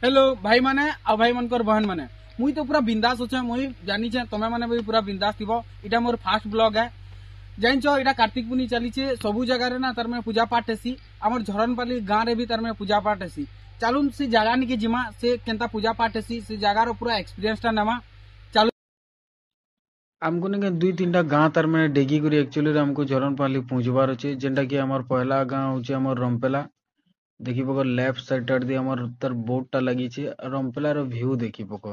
Hello भाई माने आ भाई मनकर बहन माने मुई तो पूरा बिंदास अच्छे मुई जानी छे तमे माने भी पूरा बिंदास थिबो। इटा मोर फास्ट ब्लॉग है जानिछो इटा कार्तिक पुनी चली छे सबु जगह रे ना तार में पूजा पाठ हेसी हमर झरनपाली गाँव रे भी तार में पूजा पाठ हेसी। चालून से जगह निके जिमा से केनता पूजा पाठ हेसी से जगह रो पूरा एक्सपीरियंस टा नेमा चालू हमको ने दुई तीनटा गाँव तार में डेगी करी एक्चुअली रे हमको झरनपाली पहुंचबार अछि जेंटा कि हमर पहला गाँव होचे हमर रमपेला देखि पको लेफ्ट साइड दी हमर तार बोर्ड टा लगी छे रमपेला रो व्यू देखि पको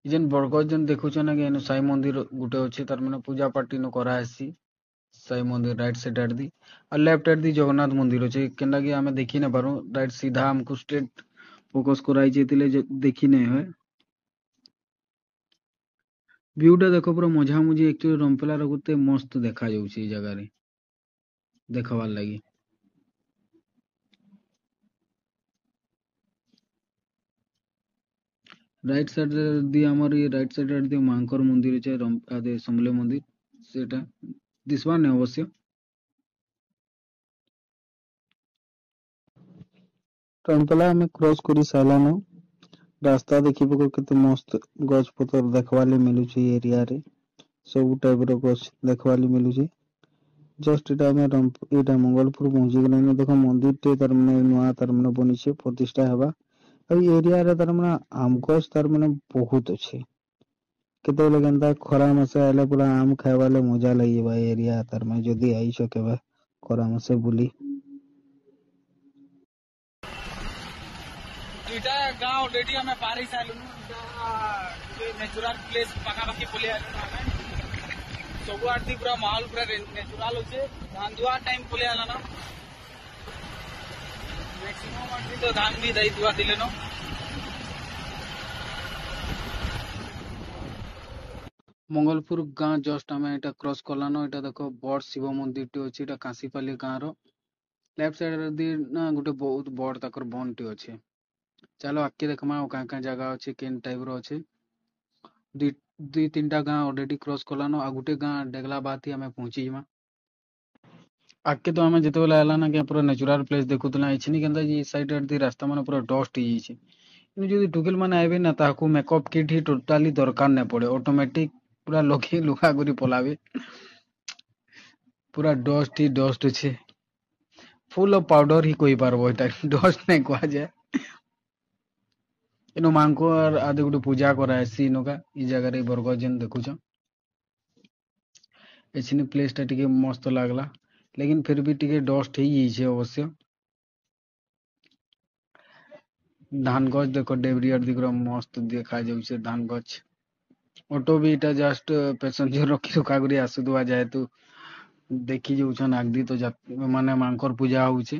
जेन बरगद जेन देखुछ ना कि साई मंदिर गुटे अछि तार माने पूजा पाठ नो करा हेसी साई मंदिर राइट साइड दी और लेफ्ट साइड दी जगन्नाथ मंदिर अछि केनटा कि हमें देखि न पारू राइट सीधा हमको स्ट्रेट फोकस कराई जेतिले देखि नै होय व्यूटा देखो पूरा मझा मुझी एक्चुअली रमपेला रो गुते मस्त देखा जाउछि ई जगह रे देखबार लागि राइट साइड दी हमर ये राइट साइड दी मांकर मंदिर छै रम आदे समले मंदिर सेटा दिसबार नै अवश्य रमपेला में क्रॉस करी सालानो रास्ता देखि पको केते मस्त गछ पतर देखवाली मिलु छै एरिया रे सब टाइप रो गछ देखवाली मिलु छै जस्ट इटा में इटा मंगलपुर पहुंची गेलानी देखो मंदिर टे तार माने नुआ तार माने बनि छै प्रतिष्ठा हेबा अई एरिया रे तार माने आम गछ तार माने बहुत अछि केतेले केनता खरा मासे आइले पूरा आम खाइबाले मजा लागिबा एरिया तार माने जदी आइछो केबे खरा मासे बुली इटा गांव ऑलरेडी हमें पार ही साइलनु इटा नेचुरल प्लेस पाखापाखि पले आलनु हमें सब आरती पूरा माहौल पूरा नेचुरल होचे धान दुआ टाइम पले आला ना मैक्सिमम आरती तो धान भी दई दुआ दिले नो मंगलपुर गाँ जस्ट हमें एटा क्रॉस कलानो एटा देखो बड़ शिव मंदिर टे अछि एटा काशीपाली गाँ रो लेफ्ट साइड दी ना गुटे बहुत बड़ तकर बन टे अछि चलो आके देखमा का जगह अच्छे केन टाइप रो अच्छे दुई तीनटा गाँव ऑलरेडी क्रॉस कलानो आ गुटे गाँव डेगला बात ही हमें पहुंची जिमा आके तो हमें जेते बेला आला ना कि पूरा नेचुरल प्लेस देखुतला इछनी केनता जी साइड दी रास्ता माने पूरा डस्ट ही छी इन जदी टुकेल माने आइबे ना ताको मेकअप किट ही टोटली दरकार नै पड़े ऑटोमेटिक पूरा लोके लुका करी पलावे पूरा डस्ट ही डस्ट छे फुल ऑफ पाउडर ही कोई पारबो एटा डस्ट नै कोआ जाय इनो मांको आदि गुटे पूजा करा हेसी इनका ई जगह रे बरगद जेन देखुछ एछनी प्लेस टा टिके मस्त लागला लेकिन फिर भी टिके डस्ट ही छै अवश्य धान गछ देखो डेबरी आर दिख मस्त देखा जाउ छै धान गछ ऑटो भी इटा जस्ट पैसेंजर रखी रुका करी आसुदुआ जाए तू देखी जाउछन आगदी तो माने मांकर पूजा होउछे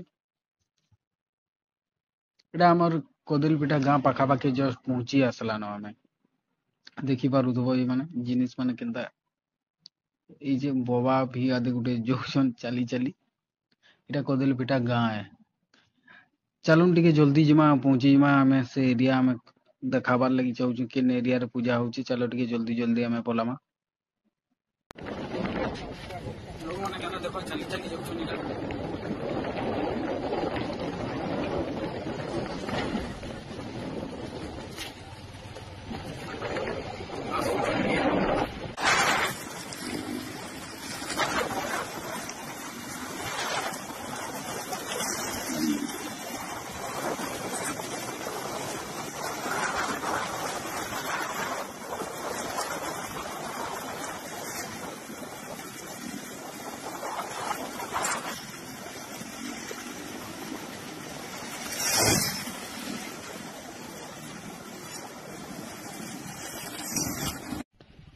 एटा हमर कोदलपिठा गाँ पाखापाखि जस्ट पहुंची आसला न हमें देखि पारुथबो ई माने जिनिस माने केनता ई जे बोबा भी आदि गुटे जोउछन चली चली एटा कोदलपिठा गाँ है चलुन टिके जल्दी जिमा पहुंची जिमा हमें से एरिया में देखाबार लगी चाहूछु केन एरिया रे पूजा होउची चलो टिके जल्दी जल्दी हमें पलामा लोग माने केना देखो चली चली जाउछन इटा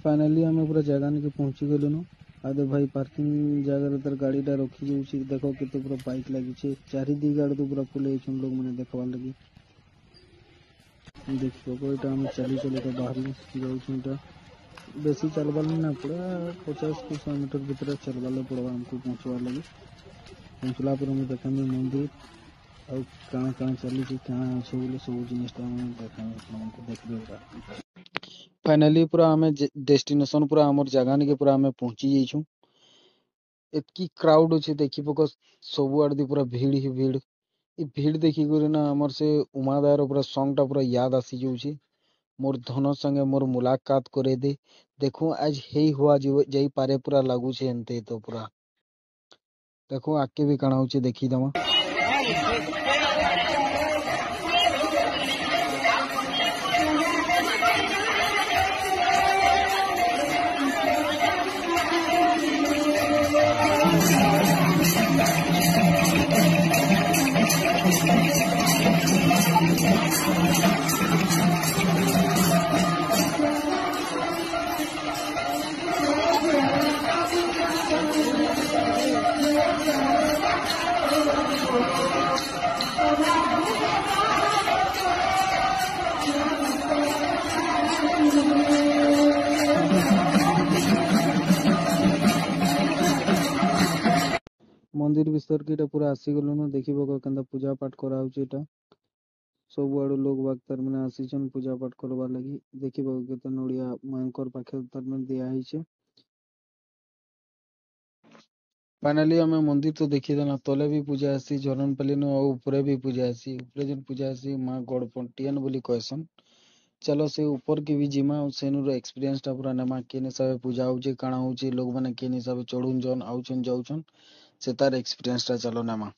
फाइनली हमें पूरा जगह नहीं पहुंची गलुन आदे भाई पार्किंग जगह तर गाड़ी टा रखी जाउछि देखो केते पूरा बाइक लगी छे चारि दी गाड़ी तो पूरा फुल हम लोग माने देखबार लगी देखो कोइटा हम चली चली तो बाहर जाउछि टा बेसी चलबार ना पूरा 50-100 मीटर भीतर चलबाले पड़वा हमको पहुंचवार लगी पहुंचला पर हम देखनी मंदिर और कहाँ कहाँ चली छी कहाँ अच्छे बोले सब जिनिस हमको देखबे फाइनली पूरा हमें डेस्टिनेशन पूरा हमर जगह के पूरा हमें पहुंची जाइछु एतकी क्राउड अछि देखि पको सब आड़ दी पूरा भीड़ ही भीड़ इ भीड़ देखी करी ना हमर से उमादार पूरा सॉन्ग टा पूरा याद आसी जाउची। मोर धन संगे मोर मुलाकात करे दे देखो आज हेई हुआ जाई पारे पूरा लागू छे एनते तो पूरा देखो आके भी काना होचे देखी दमा। मंदिर विस्तर के पूरा आसी गलुन देखिबो केंदा पूजा पाठ करा होची एटा सब आड़ो लोग बाग तार माने आसीचन पूजा पाठ करबा लगी देखिबो केते नडिया मांकर पाखे तार माने दिया हिचे। फाइनली हमें मंदिर तो देखी देना तले भी पूजा आसी झरनपल्ली नो ऊपरे भी पूजा आसी ऊपरे जन पूजा आसी मां गड़पटियन बोली कहसन। चलो से ऊपर की भी जिमा सेनुर एक्सपीरियंस टा पूरा नेमा केन हिसाब पूजा होची काना होची लोग माने केन हिसाब चढ़ुन जन आउछन जाउछन से तार एक्सपीरियंस टा चलो नेमा।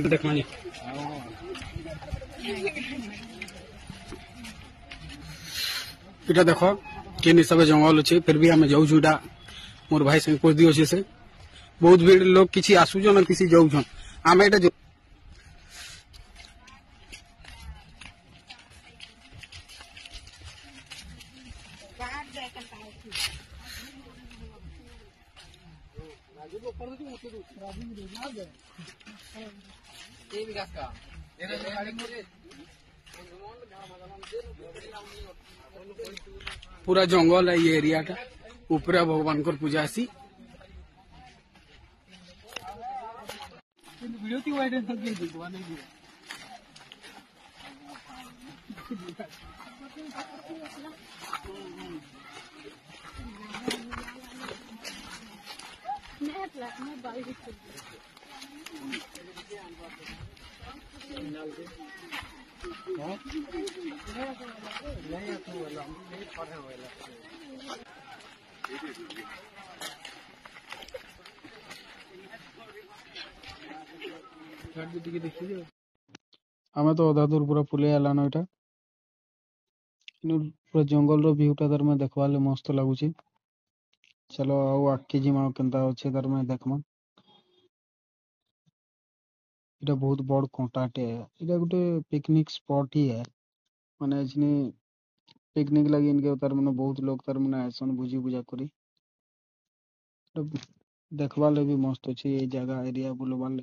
देखमानी इटा देख केन हिसाब जंगल अच्छे फिर भी आम जाऊँ इटा मोर भाई संग पोष दी अच्छे से बहुत भीड़ लोग किसी आसुचन किसी जाऊन आम एटा पूरा जंगल है ये एरिया टा ऊपर भगवान को पूजा आसी हमें तो अधा दूर पूरा पुले आलानो एटा पूरा जंगल रो व्यू टा तार में देखवा ले मस्त लागुची। चलो आओ आके जिमा केंता अच्छे तार में देखमा। इटा बहुत बड़ कोटाटे है इटा गुटे पिकनिक स्पॉट ही है माने इजनी पिकनिक लगी इनके तार माने बहुत लोग तार माने आइसन भुजी पूजा करी देखवा ले भी मस्त अच्छे ये जगह एरिया बुलवा ले।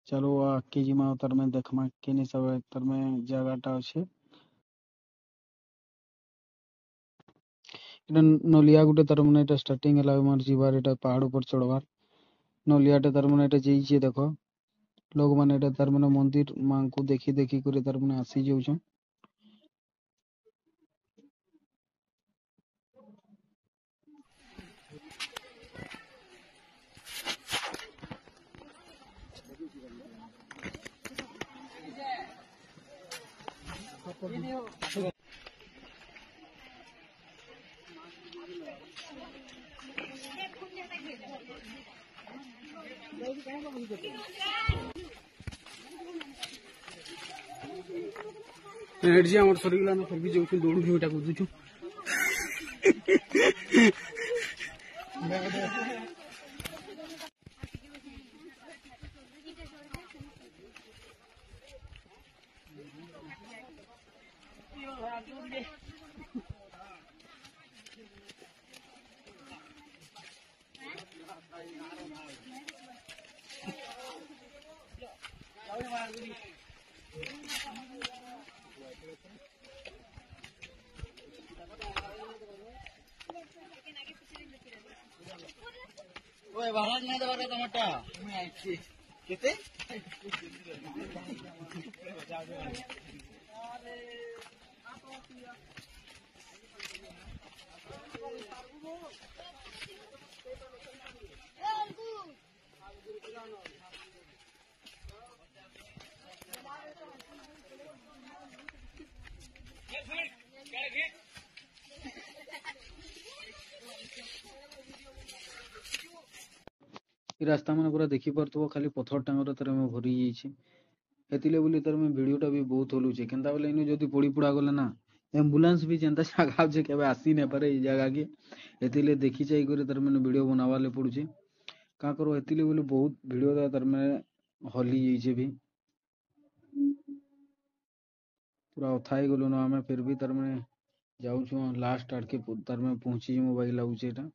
चलो आके जिमा तार में देखमा केनी सब तार में जगहटा अच्छे इटा नलिया गुटे तार माने इटा स्टार्टिंग हला मार जीवार इटा पहाड़ ऊपर चढ़वार नलियाटे तार माने इटा जेइछे देखो लोग माने इटा तार माने मंदिर मां को देखी देखी करे तार माने आसी जाउछन। एनर्जी आमर सरीगला ना फिर भी जाऊँ दौड़ भी उठा कूदुछु ओए महाराज नहीं दबा रहा टमाटा मैं आई कितने ଏ ରାସ୍ତା ମାନେ ପୁରା ଦେଖି ପାରୁଥିବ ଖାଲି ପଥର ଟାଙ୍ଗର ତାର ଆମେ ଭରି ଯାଇଛି ଏତିଲେ ବୋଲି ତାର ଆମେ ଭିଡିଓଟା ବି ବହୁତ ହଲୁଛେ କେନ୍ତା ବୋଲେ ଇନୁ ଯଦି ପୋଡି ପୁଡା ଗଲେ ନା एम्बुलेंस भी जेनता जगह जे केबे आसी नहीं पारे ई जगह के एतिले देखि जाई करे तार मैंने वीडियो बनावा ले पड़ुचे का करो एतिले बोले बहुत वीडियो दा तार मैंने हली जाइछे भी पूरा उठाई गलो ना हमें फिर भी तार मैंने जाऊ छु लास्ट आड़ के तार में पहुंची मोबाइल लाउचे एटा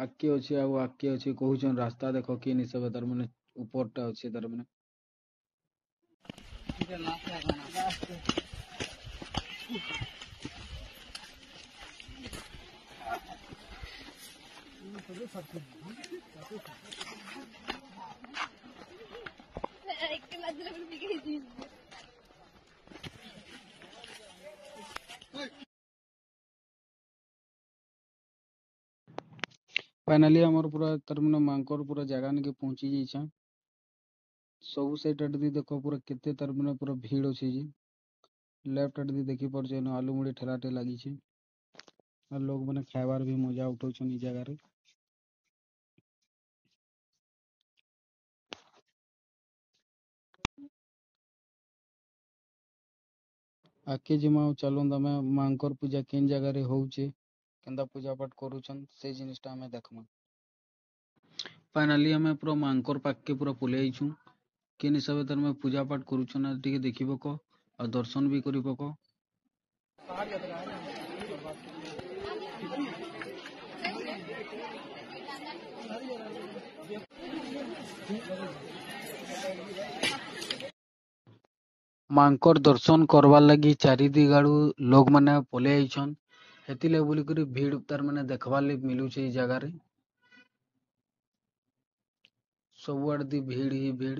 आके अछि आ आके अछि कहू छन रास्ता देखो के नि सब तार मैंने ऊपरटा अछि तार मैंने फाइनली हमर पूरा तार मैंने मांकर पूरा जगह ने के पहुंची जाइछा सब साइड आड़ दी देखो पूरा केते तार मैंने पूरा भीड़ अछि जी लेफ्ट आड़ दी देखि पर जे आलू मुड़ी ठेलाटे लागी छे और लोग माने खाइबार भी मजा उठौ छन ई जगह रे आके जिमा चलों तमे मांकर पूजा केन जगह रे होउचे केंदा पूजा पाठ करूछन से जिनिसटा हमें देखमा फाइनली हमें पूरा मांकर पाक के पूरा पुले आइछु केन हिसाब तर में पूजा पाठ करूछन आ टिके देखिबो को और दर्शन भी करिबो को मांकर दर्शन करवार लगी चारि दिगाड़ू लोग माने पले आइछन हेतिले बोली करी भीड़ तार माने देखवार ले मिलुचे ई जगह रे सब आड़ दी भीड़ ही भीड़